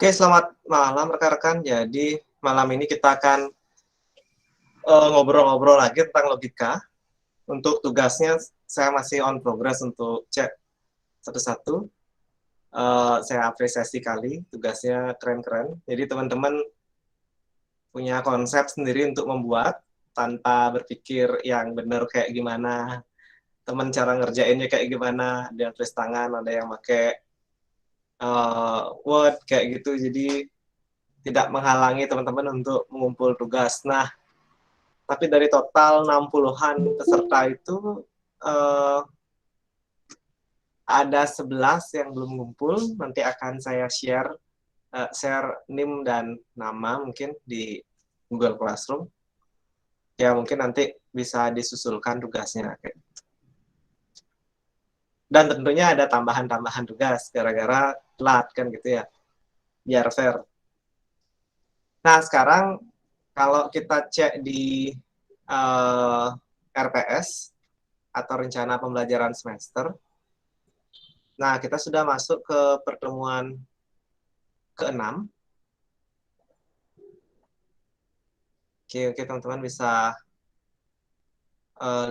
Oke, selamat malam rekan-rekan. Jadi malam ini kita akan ngobrol-ngobrol lagi tentang logika. Untuk tugasnya saya masih on progress untuk cek satu-satu. Saya apresiasi kali, tugasnya keren-keren. Jadi teman-teman punya konsep sendiri untuk membuat tanpa berpikir yang benar kayak gimana. Teman cara ngerjainnya kayak gimana. Ada yang tulis tangan, ada yang pakai Word kayak gitu. Jadi tidak menghalangi teman-teman untuk mengumpul tugas. Nah, tapi dari total 60-an peserta itu ada 11 yang belum ngumpul. Nanti akan saya share NIM dan nama mungkin di Google Classroom. Ya mungkin nanti bisa disusulkan tugasnya. Dan tentunya ada tambahan-tambahan tugas gara-gara telat kan gitu ya. Biar fair. Nah, sekarang kalau kita cek di RPS atau rencana pembelajaran semester. Nah, kita sudah masuk ke pertemuan ke-6. Oke, teman-teman bisa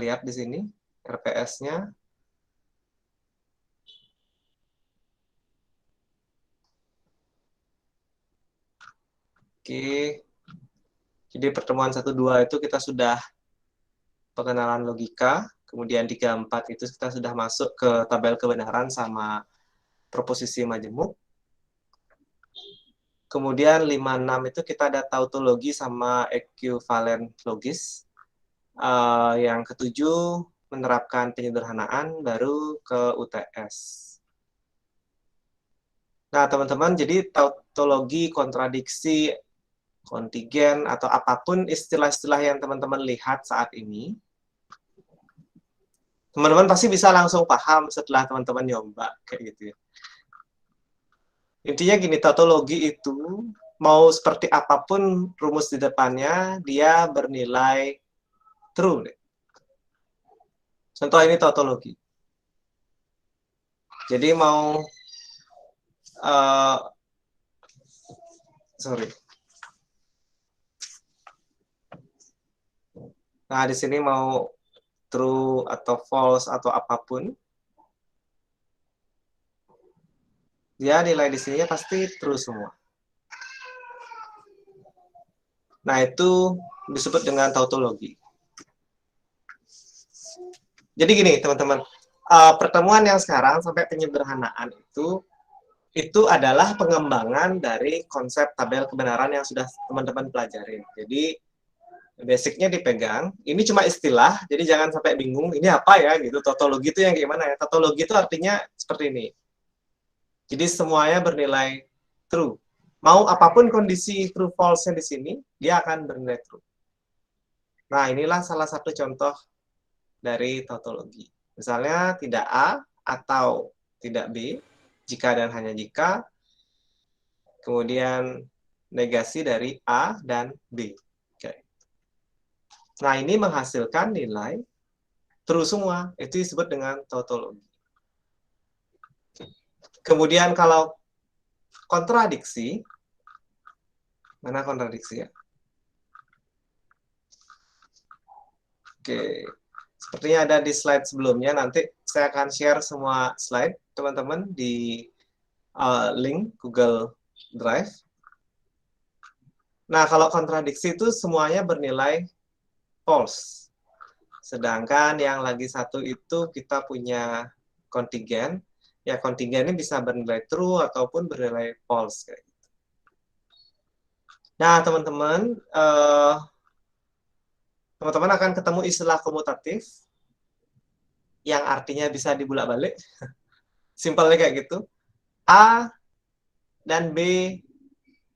lihat di sini RPS-nya. Oke, jadi pertemuan 1-2 itu kita sudah pengenalan logika, kemudian 3-4 itu kita sudah masuk ke tabel kebenaran sama proposisi majemuk. Kemudian 5-6 itu kita ada tautologi sama ekuivalen logis. Yang ketujuh menerapkan penyederhanaan, baru ke UTS. Nah, teman-teman, jadi tautologi, kontradiksi, kontingen, atau apapun istilah-istilah yang teman-teman lihat saat ini, teman-teman pasti bisa langsung paham setelah teman-teman nyoba, kayak gitu ya. Intinya gini, tautologi itu mau seperti apapun rumus di depannya, dia bernilai true. Contoh ini tautologi. Jadi mau sorry. Nah, di sini mau true atau false atau apapun, dia nilai di sini pasti true semua. Nah, itu disebut dengan tautologi. Jadi gini, teman-teman, pertemuan yang sekarang sampai penyederhanaan itu adalah pengembangan dari konsep tabel kebenaran yang sudah teman-teman pelajarin. Jadi basicnya dipegang. Ini cuma istilah, jadi jangan sampai bingung. Ini apa ya gitu? Tautologi itu yang gimana ya? Tautologi itu artinya seperti ini. Jadi semuanya bernilai true. Mau apapun kondisi true false-nya di sini, dia akan bernilai true. Nah, inilah salah satu contoh dari tautologi. Misalnya tidak A atau tidak B, jika dan hanya jika, kemudian negasi dari A dan B. Oke. Nah, ini menghasilkan nilai true semua. Itu disebut dengan tautologi. Kemudian kalau kontradiksi, mana kontradiksi ya? Oke, sepertinya ada di slide sebelumnya. Nanti saya akan share semua slide teman-teman di link Google Drive. Nah, kalau kontradiksi itu semuanya bernilai false. Sedangkan yang lagi satu itu kita punya kontingen. Ya, kontingen ini bisa bernilai true ataupun bernilai false. Kayak gitu. Nah, teman-teman, teman-teman akan ketemu istilah komutatif yang artinya bisa dibulak-balik. Simpelnya kayak gitu. A dan B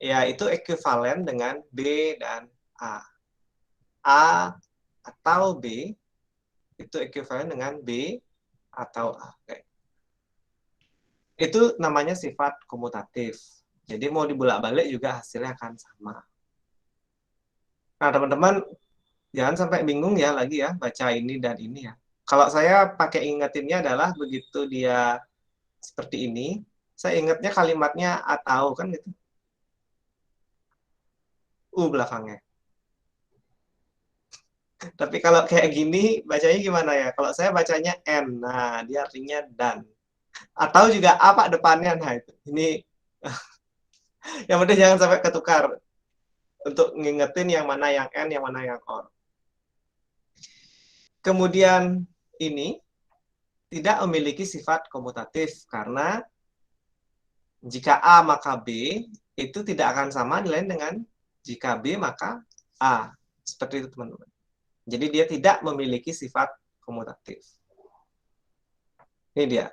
ya itu ekuivalen dengan B dan A. A atau B itu ekuivalen dengan B atau A. Oke. Itu namanya sifat komutatif. Jadi mau dibulak-balik juga hasilnya akan sama. Nah, teman-teman jangan sampai bingung ya lagi ya baca ini dan ini ya. Kalau saya pakai ingetinnya adalah begitu dia seperti ini, saya ingatnya kalimatnya atau kan gitu. U belakangnya. Tapi kalau kayak gini, bacanya gimana ya? Kalau saya bacanya N, nah dia artinya dan. Atau juga apa depannya, nah itu. Ini yang penting jangan sampai ketukar. Untuk ngingetin yang mana yang N, yang mana yang OR. Kemudian ini tidak memiliki sifat komutatif karena jika A maka B itu tidak akan sama nilai dengan jika B maka A. Seperti itu teman-teman. Jadi dia tidak memiliki sifat komutatif. Ini dia.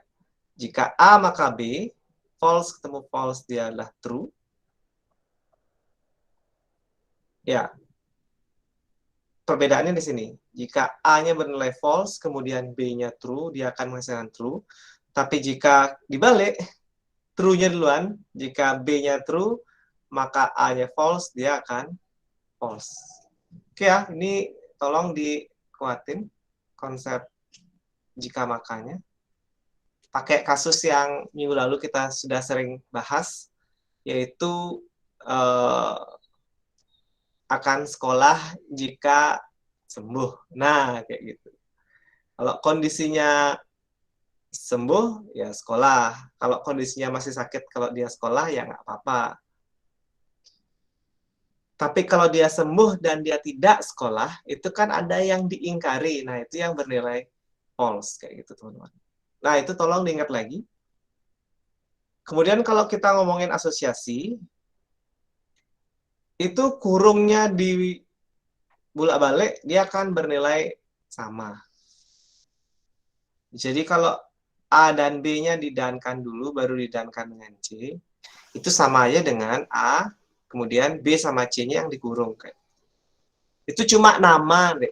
Jika A maka B, false ketemu false dia adalah true. Ya, perbedaannya di sini. Jika A-nya bernilai false, kemudian B-nya true, dia akan menghasilkan true. Tapi jika dibalik, true-nya duluan, jika B-nya true, maka A-nya false, dia akan false. Oke ya, ini tolong dikuatin konsep jika makanya. Pakai kasus yang minggu lalu kita sudah sering bahas, yaitu akan sekolah jika sembuh. Nah, kayak gitu. Kalau kondisinya sembuh, ya sekolah. Kalau kondisinya masih sakit, kalau dia sekolah, ya nggak apa-apa. Tapi kalau dia sembuh dan dia tidak sekolah, itu kan ada yang diingkari. Nah, itu yang bernilai false, kayak gitu, teman-teman. Nah, itu tolong diingat lagi. Kemudian kalau kita ngomongin asosiasi, itu kurungnya di bolak-balik, dia akan bernilai sama. Jadi kalau A dan B-nya didankan dulu, baru didankan dengan C, itu sama aja dengan A, kemudian B sama C-nya yang dikurung. Itu cuma nama, deh.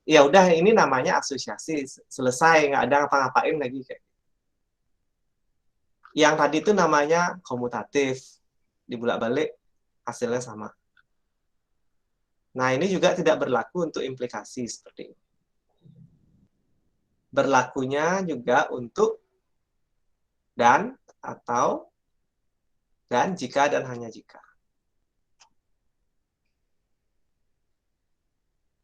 Ya udah, ini namanya asosiasi, selesai, nggak ada ngapa-ngapain lagi. Yang tadi itu namanya komutatif, dibulak-balik, hasilnya sama. Nah, ini juga tidak berlaku untuk implikasi seperti ini. Berlakunya juga untuk dan, atau, dan, jika, dan hanya jika.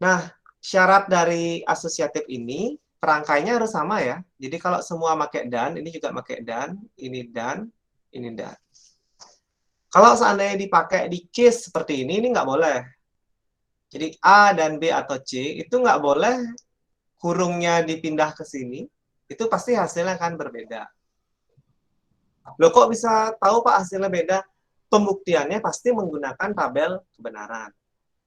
Nah, syarat dari asosiatif ini, perangkainya harus sama ya. Jadi kalau semua pakai dan, ini juga pakai dan, ini dan, ini dan. Kalau seandainya dipakai di case seperti ini nggak boleh. Jadi A dan B atau C itu nggak boleh kurungnya dipindah ke sini, itu pasti hasilnya akan berbeda. Loh kok bisa tahu Pak hasilnya beda? Pembuktiannya pasti menggunakan tabel kebenaran.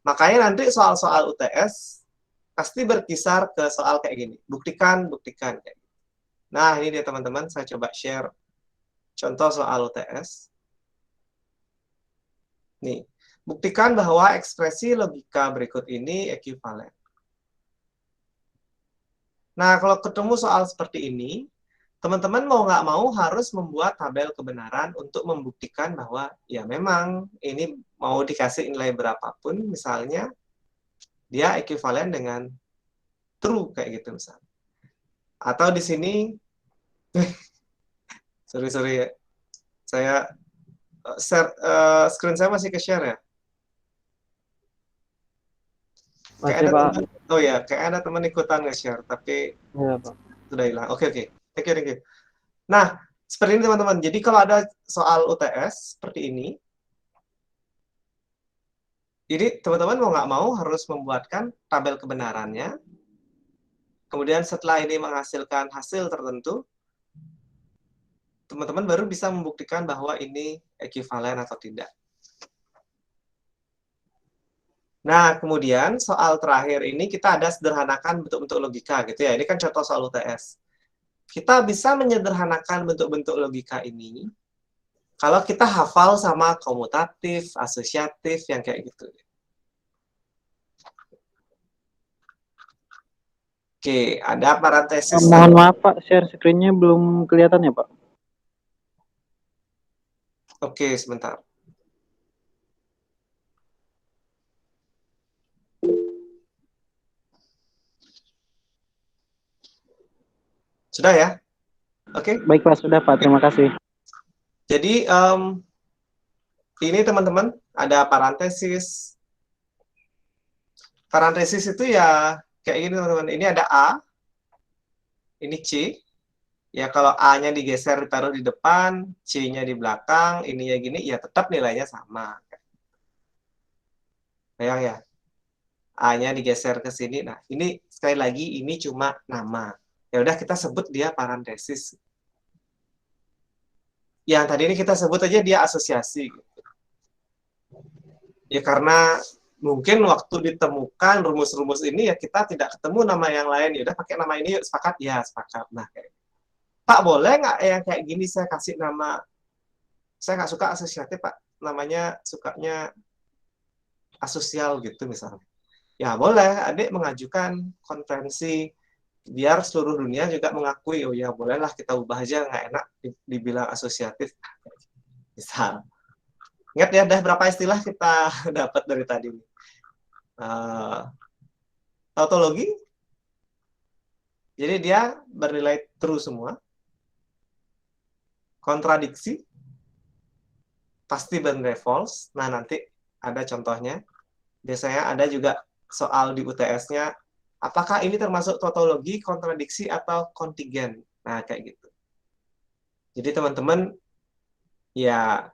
Makanya nanti soal-soal UTS pasti berkisar ke soal kayak gini. Buktikan, buktikan. Nah, ini dia teman-teman, saya coba share contoh soal UTS. Nih, buktikan bahwa ekspresi logika berikut ini ekuivalen. Nah, kalau ketemu soal seperti ini, teman-teman mau nggak mau harus membuat tabel kebenaran untuk membuktikan bahwa ya memang ini mau dikasih nilai berapapun, misalnya dia ekuivalen dengan true kayak gitu misalnya. Atau di sini, sorry ya, saya share, screen saya masih ke share ya. Kayak Masih, ada Pak. teman, oh ya, kayak ada teman ikutan nge-share, tapi Ya, Pak. sudah hilang. Oke. Thank you. Nah, seperti ini teman-teman. Jadi kalau ada soal UTS seperti ini, jadi teman-teman mau nggak mau harus membuatkan tabel kebenarannya. Kemudian setelah ini menghasilkan hasil tertentu, teman-teman baru bisa membuktikan bahwa ini ekuivalen atau tidak. Nah, kemudian soal terakhir ini kita ada sederhanakan bentuk-bentuk logika gitu ya. Ini kan contoh soal UTS. Kita bisa menyederhanakan bentuk-bentuk logika ini kalau kita hafal sama komutatif, asosiatif, yang kayak gitu. Oke, ada parentesis. Mohon maaf, Pak. Share screen-nya belum kelihatan ya, Pak? Oke, sebentar. Sudah ya? Oke. Baik, Pak. Sudah, Pak. Terima kasih. Jadi, ini teman-teman ada parentesis. Parentesis itu ya kayak gini teman-teman. Ini ada A, ini C. Ya kalau A-nya digeser ditaruh di depan, C-nya di belakang, ininya gini, ya tetap nilainya sama. Bayang ya, A-nya digeser ke sini. Nah, ini sekali lagi ini cuma nama. Ya udah kita sebut dia parentesis. Yang tadi ini kita sebut aja dia asosiasi. Ya karena mungkin waktu ditemukan rumus-rumus ini ya kita tidak ketemu nama yang lain. Ya udah pakai nama ini yuk, sepakat? Ya, sepakat. Nah, kayak Pak, boleh nggak yang kayak gini saya kasih nama, saya nggak suka asosiatif, Pak. Namanya sukanya asosial gitu misalnya. Ya boleh, adik mengajukan konferensi biar seluruh dunia juga mengakui, oh ya bolehlah kita ubah aja, nggak enak dibilang asosiatif. Misal. Ingat ya, ada berapa istilah kita dapat dari tadi. Tautologi, jadi dia bernilai true semua. Kontradiksi, pasti bernilai false. Nah, nanti ada contohnya. Biasanya ada juga soal di UTS-nya, apakah ini termasuk tautologi, kontradiksi, atau kontingen. Nah, kayak gitu. Jadi teman-teman, ya,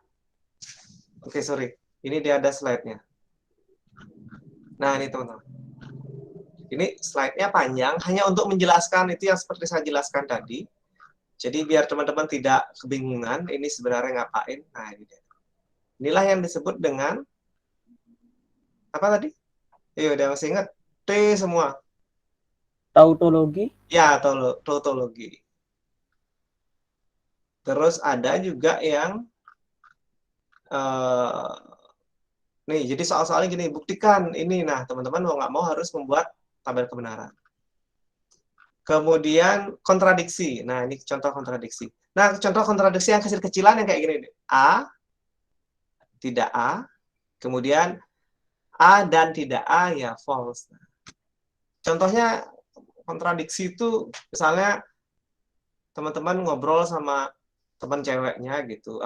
oke, sorry. Ini dia ada slide-nya. Nah, ini teman-teman. Ini slide-nya panjang, hanya untuk menjelaskan itu yang seperti saya jelaskan tadi. Jadi biar teman-teman tidak kebingungan, ini sebenarnya ngapain. Nah, ini dia. Inilah yang disebut dengan, apa tadi? Udah masih ingat? T semua. Tautologi. Ya, tautologi. Terus ada juga yang nih, jadi soal-soalnya gini, buktikan ini. Nah, teman-teman mau nggak mau harus membuat tabel kebenaran. Kemudian kontradiksi. Nah, ini contoh kontradiksi. Nah, contoh kontradiksi yang kecil-kecilan yang kayak gini. A, tidak A. Kemudian A dan tidak A, ya false. Contohnya kontradiksi itu misalnya teman-teman ngobrol sama teman ceweknya gitu.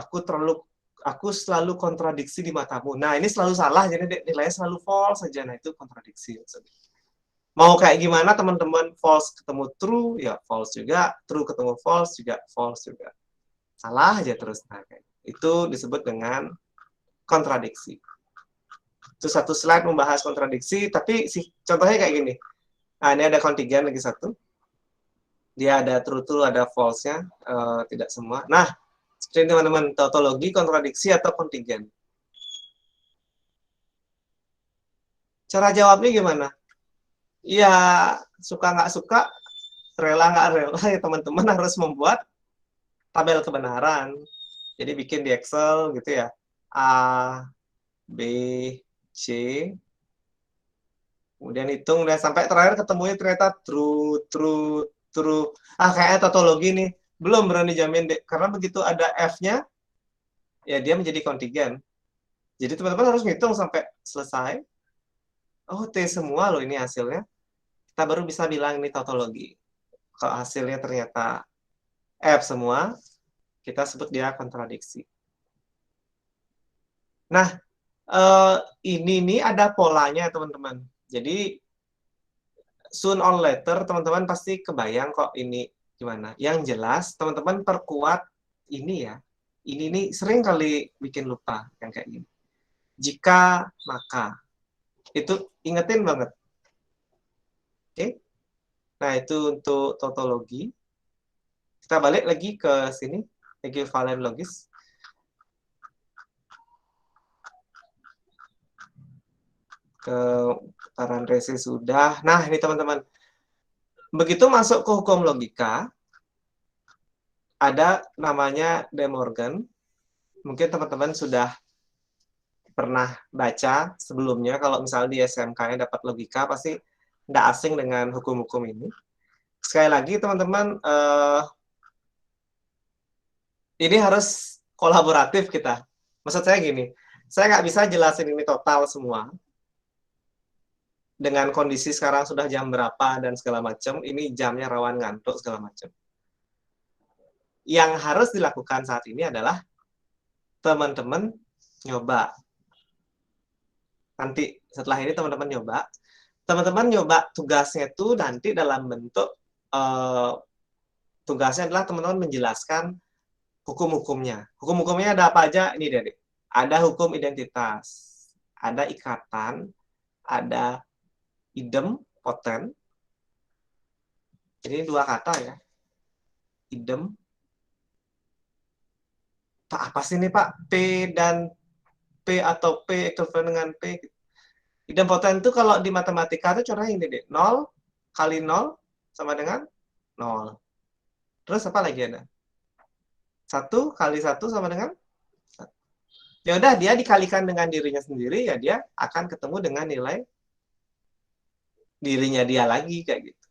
Aku selalu kontradiksi di matamu. Nah, ini selalu salah, jadi nilainya selalu false saja. Nah, itu kontradiksi. Mau kayak gimana teman-teman, false ketemu true, ya false juga. True ketemu false juga, false juga. Salah aja terus. Nah, itu disebut dengan kontradiksi. Itu satu slide membahas kontradiksi, tapi contohnya kayak gini. Nah, ini ada kontingen lagi satu. Dia ada true, ada false-nya, tidak semua. Nah, seperti teman-teman, tautologi, kontradiksi, atau kontingen. Cara jawabnya gimana? Ya, suka nggak suka, rela nggak rela, ya teman-teman harus membuat tabel kebenaran. Jadi bikin di Excel gitu ya. A, B, C. Kemudian hitung dan sampai terakhir ketemunya ternyata true, true, true. Kayaknya tautologi nih. Belum berani jamin deh. Karena begitu ada F-nya, ya dia menjadi kontingen. Jadi teman-teman harus ngitung sampai selesai. Oh, T semua loh ini hasilnya. Kita baru bisa bilang ini tautologi. Kalau hasilnya ternyata F semua, kita sebut dia kontradiksi. Nah, ini nih ada polanya teman-teman. Jadi soon or later teman-teman pasti kebayang kok ini gimana. Yang jelas teman-teman perkuat ini ya. Ini nih sering kali bikin lupa yang kayak gini. Jika maka itu ingetin banget. Oke. Nah, itu untuk tautologi. Kita balik lagi ke sini, ekuivalen logis. Ke parentesis sudah. Nah, ini teman-teman. Begitu masuk ke hukum logika, ada namanya De Morgan. Mungkin teman-teman sudah pernah baca sebelumnya, kalau misalnya di SMK-nya dapat logika, pasti tidak asing dengan hukum-hukum ini. Sekali lagi, teman-teman, ini harus kolaboratif kita. Maksud saya gini, saya nggak bisa jelasin ini total semua. Dengan kondisi sekarang sudah jam berapa dan segala macam, ini jamnya rawan ngantuk segala macam. Yang harus dilakukan saat ini adalah teman-teman nyoba. Nanti setelah ini teman-teman nyoba tugasnya itu nanti dalam bentuk tugasnya adalah teman-teman menjelaskan hukum-hukumnya. Hukum-hukumnya ada apa aja? Ini deh. Ada hukum identitas, ada ikatan, ada idem, poten. Ini dua kata ya. Idem. Pak, apa sih ini Pak? P dan P atau P equivalent dengan P. Idem poten itu kalau di matematika itu contohnya ini deh. 0 kali 0 sama dengan 0. Terus apa lagi ada? 1 kali 1 sama dengan 1. Ya udah, dia dikalikan dengan dirinya sendiri, ya dia akan ketemu dengan nilai dirinya dia lagi, kayak gitu.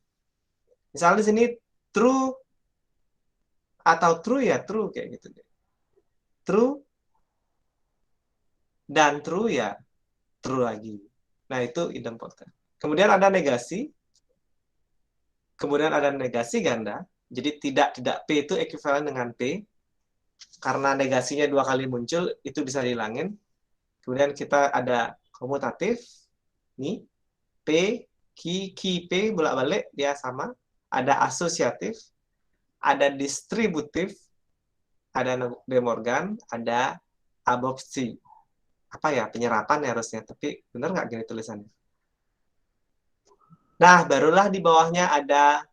Misalnya di sini true atau true ya true, kayak gitu deh. True dan true ya true lagi. Nah, itu idempotent. Kemudian ada negasi. Kemudian ada negasi ganda. Jadi tidak P itu ekuivalen dengan P. Karena negasinya 2 kali muncul, itu bisa dihilangin. Kemudian kita ada komutatif. Nih. P, P, bolak-balik, dia sama. Ada asosiatif. Ada distributif. Ada De Morgan. Ada absorpsi. Apa ya, penyerapan ya harusnya, tapi benar nggak gini tulisannya? Nah, barulah di bawahnya ada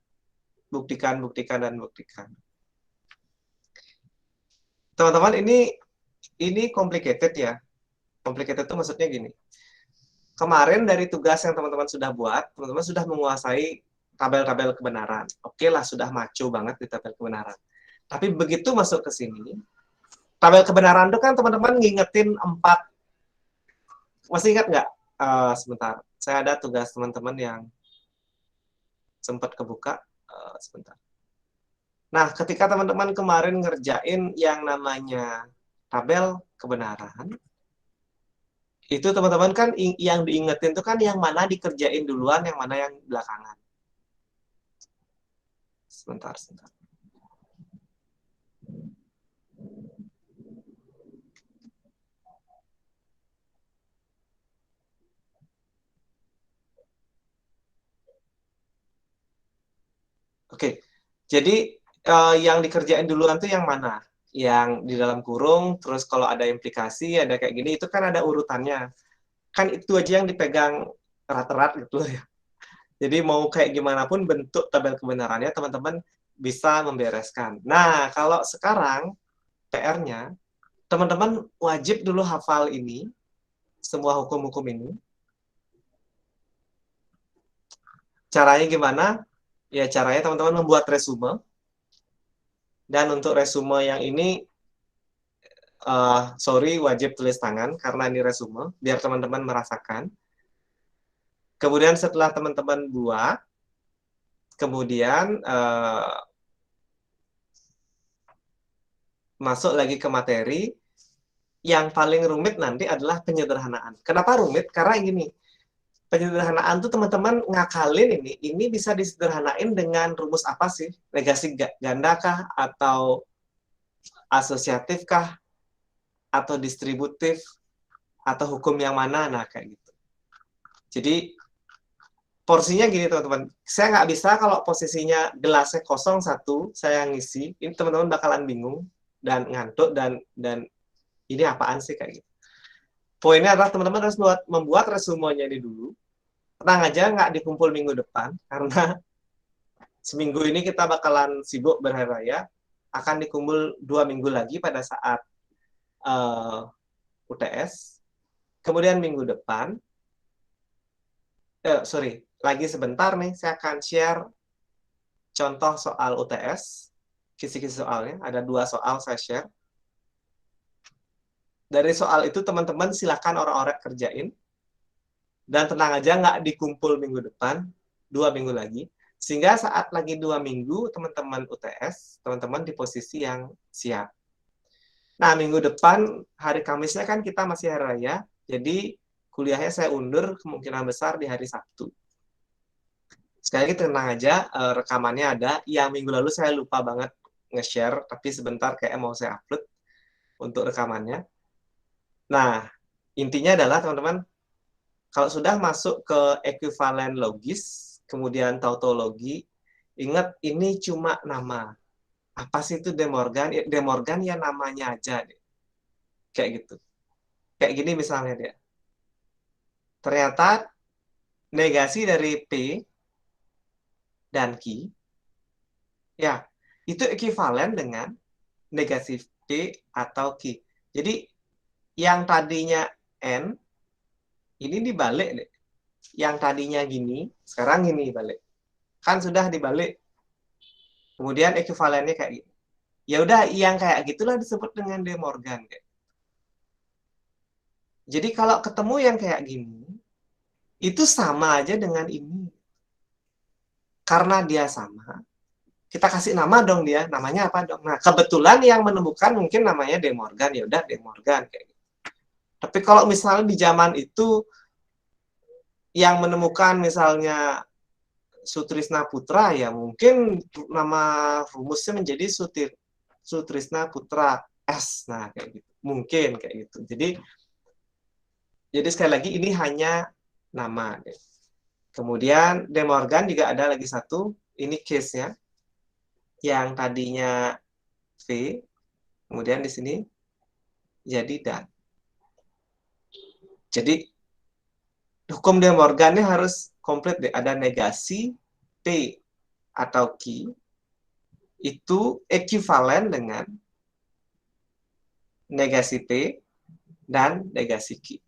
buktikan. Teman-teman, ini complicated ya. Complicated itu maksudnya gini. Kemarin dari tugas yang teman-teman sudah buat, teman-teman sudah menguasai tabel-tabel kebenaran. Oke lah, sudah maco banget di tabel kebenaran. Tapi begitu masuk ke sini, tabel kebenaran itu kan teman-teman ngingetin 4. Masih ingat nggak? Sebentar, saya ada tugas teman-teman yang sempat kebuka. Sebentar. Nah, ketika teman-teman kemarin ngerjain yang namanya tabel kebenaran, itu teman-teman kan yang diingetin itu kan yang mana dikerjain duluan, yang mana yang belakangan. Sebentar. Oke, jadi yang dikerjain duluan tuh yang mana? Yang di dalam kurung, terus kalau ada implikasi, ada kayak gini, itu kan ada urutannya. Kan itu aja yang dipegang erat-erat gitu ya. Jadi mau kayak gimana pun bentuk tabel kebenarannya, teman-teman bisa membereskan. Nah, kalau sekarang PR-nya, teman-teman wajib dulu hafal ini, semua hukum-hukum ini. Caranya gimana? Ya, caranya teman-teman membuat resume. Dan untuk resume yang ini, wajib tulis tangan, karena ini resume, biar teman-teman merasakan. Kemudian setelah teman-teman buat, kemudian masuk lagi ke materi, yang paling rumit nanti adalah penyederhanaan. Kenapa rumit? Karena gini, penyederhanaan tuh teman-teman ngakalin ini bisa disederhanain dengan rumus apa sih? Negasi ganda kah? Atau asosiatif kah? Atau distributif? Atau hukum yang mana? Nah, kayak gitu. Jadi, porsinya gini teman-teman. Saya nggak bisa kalau posisinya gelasnya kosong satu, saya ngisi. Ini teman-teman bakalan bingung dan ngantuk dan ini apaan sih kayak gitu. Poinnya adalah teman-teman harus membuat resumenya ini dulu. Tenang aja, nggak dikumpul minggu depan, karena seminggu ini kita bakalan sibuk berhari raya, akan dikumpul 2 minggu lagi pada saat UTS. Kemudian minggu depan, lagi sebentar nih, saya akan share contoh soal UTS, kisi-kisi soalnya, ada 2 soal saya share. Dari soal itu teman-teman silakan orang-orang kerjain. Dan tenang aja, nggak dikumpul minggu depan, 2 minggu lagi. Sehingga saat lagi 2 minggu, teman-teman UTS, teman-teman di posisi yang siap. Nah, minggu depan, hari Kamisnya kan kita masih hari raya, jadi kuliahnya saya undur kemungkinan besar di hari Sabtu. Sekali lagi tenang aja, rekamannya ada. Yang minggu lalu saya lupa banget nge-share, tapi sebentar kayak mau saya upload untuk rekamannya. Nah, intinya adalah teman-teman, kalau sudah masuk ke ekuivalen logis, kemudian tautologi, ingat ini cuma nama. Apa sih itu De Morgan? De Morgan ya namanya aja deh. Kayak gitu. Kayak gini misalnya dia. Ternyata negasi dari P dan Q, ya, itu ekuivalen dengan negasi P atau Q. Jadi, yang tadinya N, ini dibalik deh. Yang tadinya gini, sekarang gini balik. Kan sudah dibalik. Kemudian ekuivalennya kayak gini. Ya udah, yang kayak gitulah disebut dengan De Morgan. Jadi kalau ketemu yang kayak gini, itu sama aja dengan ini. Karena dia sama, kita kasih nama dong dia. Namanya apa dong? Nah, kebetulan yang menemukan mungkin namanya De Morgan. Ya udah, De Morgan kayak gitu. Tapi kalau misalnya di zaman itu yang menemukan misalnya Sutrisna Putra, ya mungkin nama rumusnya menjadi Sutrisna Putra S. Nah, kayak gitu. Mungkin kayak gitu. Jadi sekali lagi ini hanya nama. Kemudian De Morgan juga ada lagi satu, ini case-nya. Yang tadinya V, kemudian di sini jadi dan. Jadi hukum De Morgan-nya harus komplit deh. Ada negasi P atau Q itu ekuivalen dengan negasi P dan negasi Q.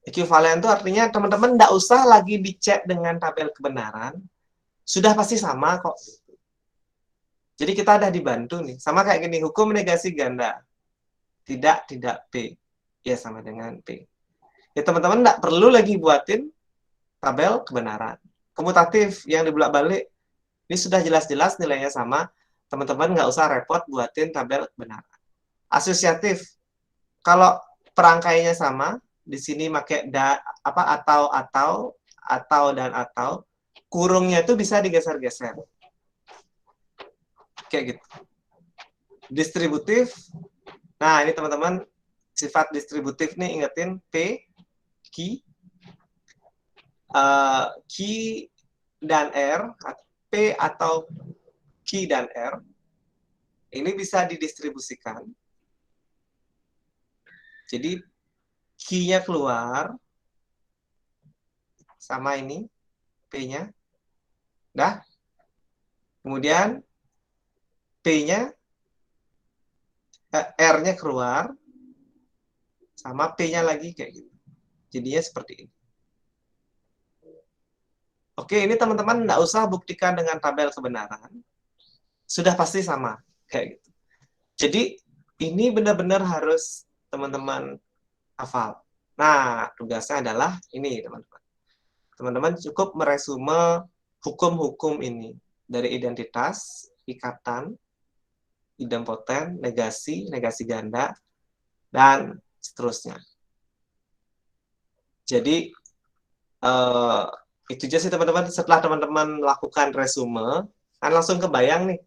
Ekuivalen itu artinya teman-teman nggak usah lagi dicek dengan tabel kebenaran, sudah pasti sama kok. Jadi kita udah dibantu nih, sama kayak gini, hukum negasi ganda, tidak P, ya sama dengan P. Ya teman-teman nggak perlu lagi buatin tabel kebenaran. Komutatif yang dibolak-balik, ini sudah jelas-jelas nilainya sama, teman-teman nggak usah repot buatin tabel kebenaran. Asosiatif, kalau perangkainya sama, di sini pakai atau dan atau, kurungnya itu bisa digeser-geser. Kayak gitu. Distributif, nah ini teman-teman, sifat distributif nih ingetin P, Q, Q dan R, P atau Q dan R, ini bisa didistribusikan. Jadi Q-nya keluar, sama ini, P-nya. Dah. Kemudian P-nya, R-nya keluar, sama P-nya lagi kayak gitu. Jadinya seperti ini. Oke, ini teman-teman nggak usah buktikan dengan tabel kebenaran. Sudah pasti sama. Kayak gitu. Jadi, ini benar-benar harus teman-teman hafal. Nah, tugasnya adalah ini, teman-teman. Teman-teman cukup meresume hukum-hukum ini. Dari identitas, ikatan, idempoten, negasi, negasi ganda, dan seterusnya. Jadi, itu aja sih teman-teman. Setelah teman-teman melakukan resume, kan langsung kebayang nih.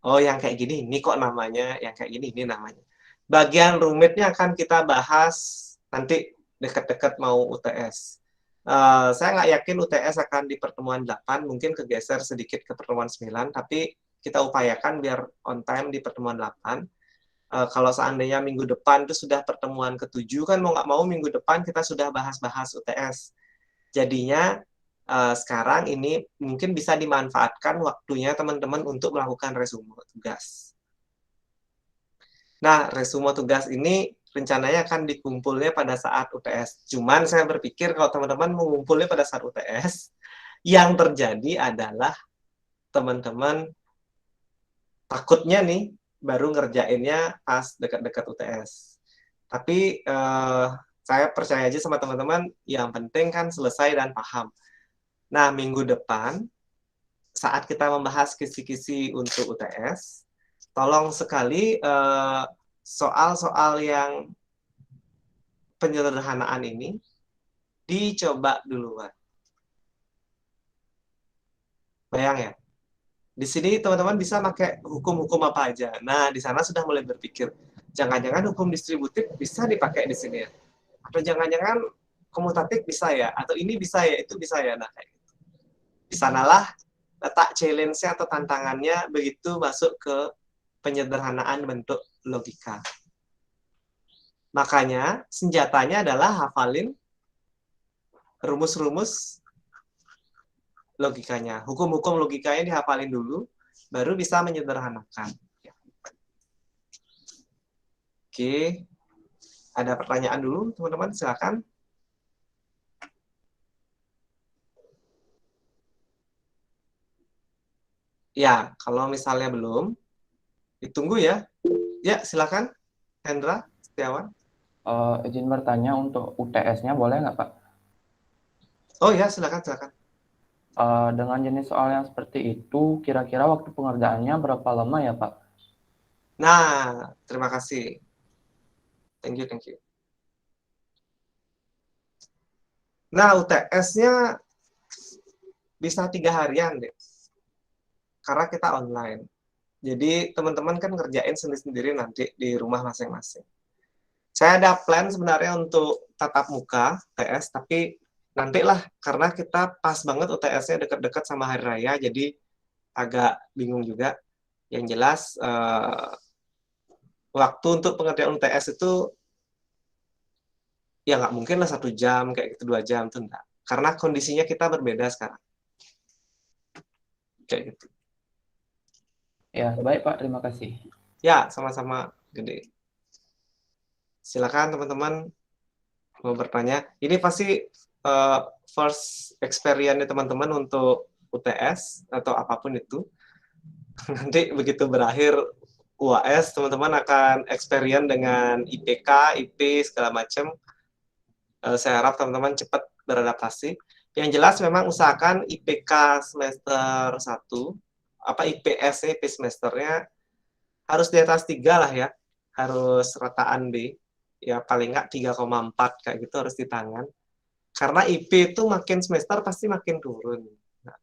Oh, yang kayak gini, ini kok namanya. Yang kayak gini, ini namanya. Bagian rumitnya akan kita bahas nanti dekat-dekat mau UTS. Saya nggak yakin UTS akan di pertemuan 8, mungkin kegeser sedikit ke pertemuan 9, tapi kita upayakan biar on time di pertemuan 8. Kalau seandainya minggu depan itu sudah pertemuan ke-7, kan mau nggak mau minggu depan kita sudah bahas-bahas UTS. Jadinya sekarang ini mungkin bisa dimanfaatkan waktunya teman-teman untuk melakukan resume tugas. Nah, resume tugas ini rencananya akan dikumpulnya pada saat UTS. Cuman saya berpikir kalau teman-teman mengumpulnya pada saat UTS, yang terjadi adalah teman-teman takutnya nih baru ngerjainnya pas dekat-dekat UTS. Tapi saya percaya aja sama teman-teman, yang penting kan selesai dan paham. Nah, minggu depan, saat kita membahas kisi-kisi untuk UTS, tolong sekali soal-soal yang penyederhanaan ini dicoba duluan. Bayang ya? Di sini teman-teman bisa pakai hukum-hukum apa aja. Nah, di sana sudah mulai berpikir, jangan-jangan hukum distributif bisa dipakai di sini ya, atau jangan-jangan komutatif bisa ya, atau ini bisa ya, itu bisa ya. Nah, kayak gitu. Di sanalah letak challenge-nya atau tantangannya begitu masuk ke penyederhanaan bentuk logika. Makanya senjatanya adalah hafalin rumus-rumus logikanya. Hukum-hukum logikanya dihafalin dulu, baru bisa menyederhanakan. Oke, ada pertanyaan dulu teman-teman, silakan. Ya, kalau misalnya belum, ditunggu ya. Ya, silakan, Hendra Setiawan. Izin bertanya untuk UTS-nya boleh nggak, Pak? Oh ya, silakan, silakan. Dengan jenis soal yang seperti itu, kira-kira waktu pengerjaannya berapa lama ya, Pak? Nah, terima kasih. Thank you, thank you. Nah, UTS-nya bisa 3 harian deh, karena kita online. Jadi teman-teman kan ngerjain sendiri-sendiri nanti di rumah masing-masing. Saya ada plan sebenarnya untuk tatap muka UTS, tapi nantilah karena kita pas banget UTS-nya dekat-dekat sama hari raya, jadi agak bingung juga. Yang jelas waktu untuk pengerjaan UTS itu ya nggak mungkin lah 1 jam kayak gitu, 2 jam tuh enggak. Karena kondisinya kita berbeda sekarang. Kayak gitu. Ya, baik, Pak. Terima kasih. Ya, sama-sama Gede. Silakan teman-teman mau bertanya. Ini pasti first experience teman-teman untuk UTS atau apapun itu. Nanti begitu berakhir UAS, teman-teman akan experience dengan IPK, IP, segala macam. Saya harap teman-teman cepat beradaptasi. Yang jelas memang usahakan IPK semester 1, apa IPS-nya, IP semesternya harus di atas 3 lah ya. Harus rataan B. Ya paling nggak 3,4 kayak gitu harus di tangan. Karena IP itu makin semester pasti makin turun. Nah,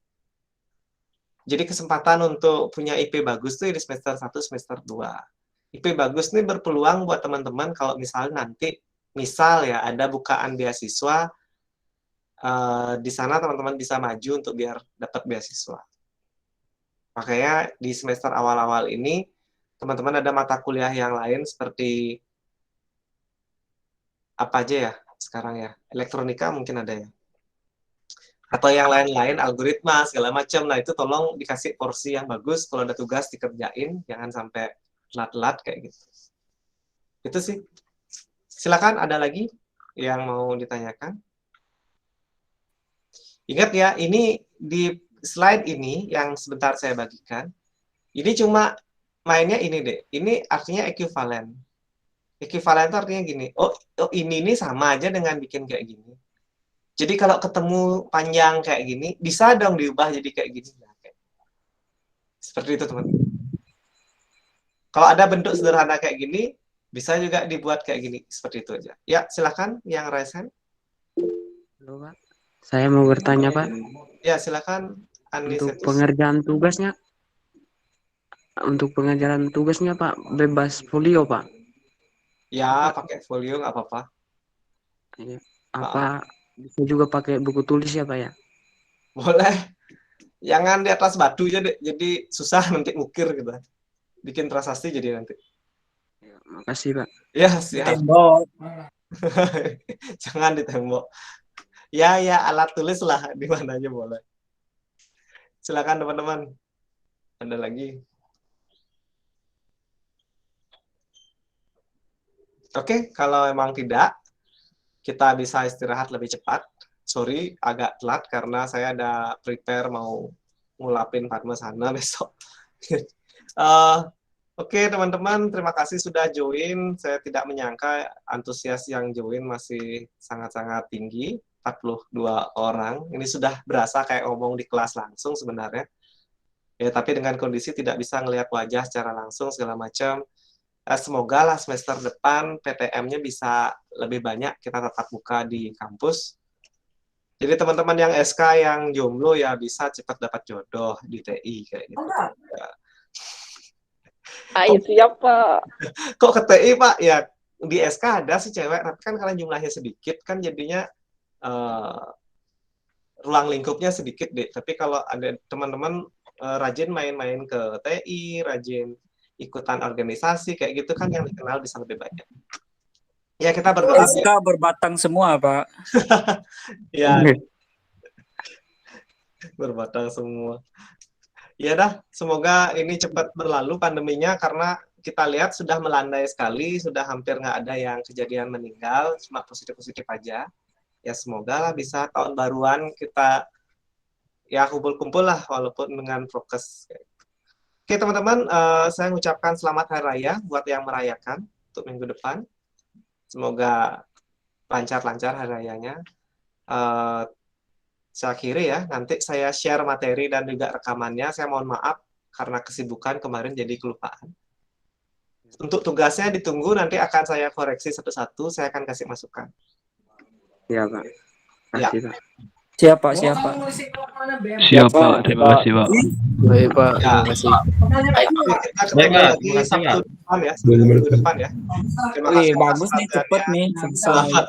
jadi kesempatan untuk punya IP bagus tuh di semester 1, semester 2. IP bagus nih berpeluang buat teman-teman kalau misalnya nanti, misal ya ada bukaan beasiswa, di sana teman-teman bisa maju untuk biar dapat beasiswa. Makanya di semester awal-awal ini, teman-teman ada mata kuliah yang lain seperti apa aja ya sekarang ya, elektronika mungkin ada ya, atau yang lain-lain, algoritma segala macam. Nah itu tolong dikasih porsi yang bagus, kalau ada tugas dikerjain, jangan sampai telat-telat kayak gitu. Itu sih. Silakan, ada lagi yang mau ditanyakan? Ingat ya, ini di slide ini yang sebentar saya bagikan, ini cuma mainnya ini deh, ini artinya ekuivalen. Ekuivalen itu artinya gini, oh ini sama aja dengan bikin kayak gini. Jadi kalau ketemu panjang kayak gini, bisa dong diubah jadi kayak gini. Nah, seperti itu teman-teman. Kalau ada bentuk sederhana kayak gini, bisa juga dibuat kayak gini. Seperti itu aja. Ya, silakan yang raise hand. Halo, Pak. Saya mau bertanya, Pak. Ya, silakan Untuk Anisetus. pengerjaan tugasnya, Pak, bebas folio, Pak. Ya, pakai folio nggak apa-apa. Apa bisa juga pakai buku tulis ya, Pak ya? Boleh. Jangan di atas batu aja deh. Jadi susah nanti ngukir gitu. Bikin prasasti jadi nanti. Ya, makasih, Pak. Ya, siap. Tembok. Jangan di tembok. Ya, alat tulis lah di mana aja boleh. Silakan teman-teman. Ada lagi? Oke, kalau memang tidak, kita bisa istirahat lebih cepat. Sorry, agak telat karena saya ada prepare mau ngulapin Padmasana besok. Oke, teman-teman, terima kasih sudah join. Saya tidak menyangka antusias yang join masih sangat-sangat tinggi, 42 orang. Ini sudah berasa kayak ngomong di kelas langsung sebenarnya. Ya, tapi dengan kondisi tidak bisa ngelihat wajah secara langsung segala macam. Semoga lah semester depan PTM-nya bisa lebih banyak kita tatap muka di kampus. Jadi teman-teman yang SK yang jomblo ya bisa cepat dapat jodoh di TI kayak gitu. Ya. Ayo siapa? Kok ke TI, Pak? Ya, di SK ada sih cewek, tapi kan karena jumlahnya sedikit, kan jadinya ruang lingkupnya sedikit deh. Tapi kalau ada teman-teman rajin main-main ke TI, rajin ikutan organisasi, kayak gitu kan yang dikenal bisa lebih banyak. Ya, kita berdoa. SK berbatang semua, Pak. Ya, berbatang semua. Ya dah, semoga ini cepat berlalu pandeminya, karena kita lihat sudah melandai sekali, sudah hampir nggak ada yang kejadian meninggal, cuma positif-positif aja. Ya semoga lah bisa tahun baruan kita ya kumpul-kumpul lah, walaupun dengan prokes. Oke teman-teman, saya mengucapkan selamat Hari Raya buat yang merayakan untuk minggu depan. Semoga lancar-lancar Hari Rayanya. Saya akhiri ya, nanti saya share materi dan juga rekamannya. Saya mohon maaf karena kesibukan kemarin jadi kelupaan. Untuk tugasnya ditunggu, nanti akan saya koreksi satu-satu, saya akan kasih masukan. Ya, Pak. Ya. Kasih, Pak. Siapa? Siapa? Siap, Pak. Terima kasih, Pak. Baik, Pak. Ya. Terima kasih. Kita ketemu lagi Sabtu depan ya, minggu depan ya. Terima Wih, kasih. bagus nih, cepet nih. Selesai.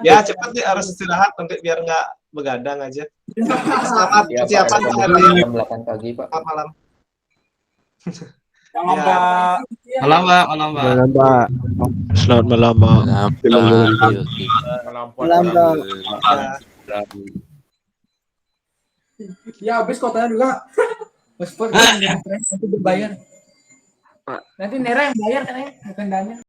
Ya, cepet nih, harus istirahat nanti biar nggak begadang aja. Selamat Ya, Pak, persiapan ada Pak jam Herdi. 8 pagi, Pak. Selamat malam. Jangan, Ya. Pak. Malam, Pak. Malam, Pak. Pak. Selamat malam, Pak. Malam, Pak. Ya. Ya habis kotanya juga. Paspor nanti berbayar. Pak. Nanti Nera yang bayar katanya, bukan Daniel.